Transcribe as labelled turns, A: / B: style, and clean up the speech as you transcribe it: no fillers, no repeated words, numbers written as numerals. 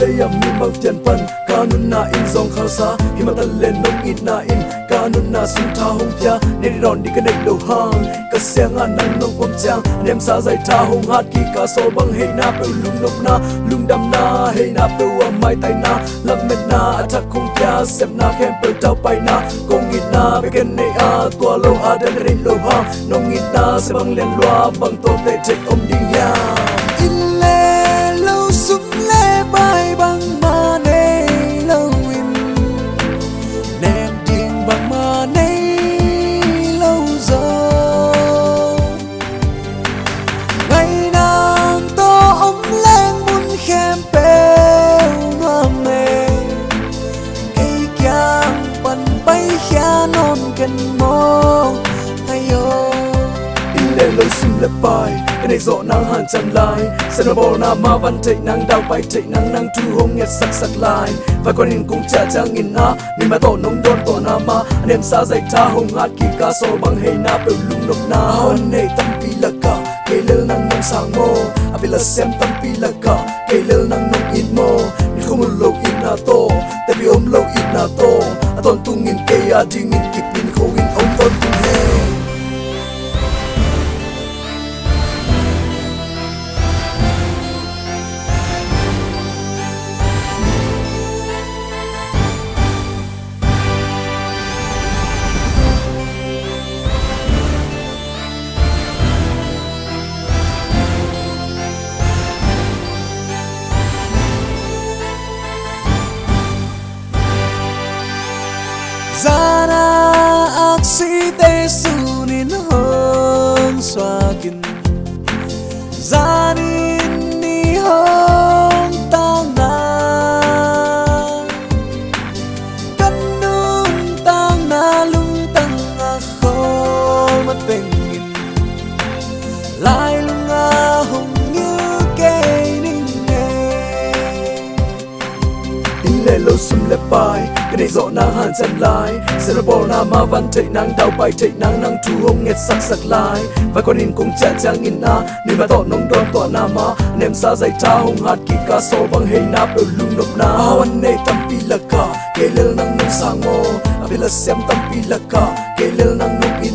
A: leya mi mau tian pan kanun na in zong khasa himatan len nong it na in kanun na sun tha hong pya ne ron di kanek do hang ka senga nan nong pom chang nem sa zai tha hong hat ki ka so bang he na pe lung nop na lung dam na he na pe wa mai tai na lam met na athak khong pya sem na khem pe tau pai na kong it na be ken ne a tua lo a da ren lo ha nong it na se bang len lwa bang to te tek om ding ya
B: in le lo sum le bai bang ma ne lo in nem ding bang ma ne lo zo ngày nàng to om lên mun khem pe hoa mê cây kyang pan bay khia non ken mo ayo
A: le lo sim le pai này rõ nắng hàn chân lai sẽ nó bỏ na ma văn chạy nắng đau bay chạy nắng nắng thu hông nhật sắc sắc lai và con hình cũng cha cha nghìn na nên mà tổ nông đôn tổ na ma anh em xa dày cha hông hát kỳ ca so bằng hay na bèo lung nộp na hòn này tâm pi là cả cây lơ nắng nông sang mô à vì là xem tâm pi là cả cây lơ nắng nông in mô nên không một lâu in na to tại vì ôm lâu in na to à toàn tung nghìn cây à đi nghìn kịp nghìn khâu in ôm toàn tung hey
B: Zana aksi te sunin hong swakin Zanin ni hong tang na Kanung tang na lung tang ako matengin Lai lung ahong như cây ninh
A: le lo sum le pai cái này rõ na hàn chân lai sẽ nó bỏ na ma văn chạy nắng đau bay chạy nắng nắng thu hông nghẹt sắc sắc lai và con hình cũng cha cha nghìn na nên mà tỏ nông đón tỏ na ma nem xa dày cha hông hát kỳ ca so bằng hay na bèo lung nộp na awan này tâm pi là cả cây lơ nắng nông sang mô à vì là xem tâm pi là cả cây lơ nắng nông in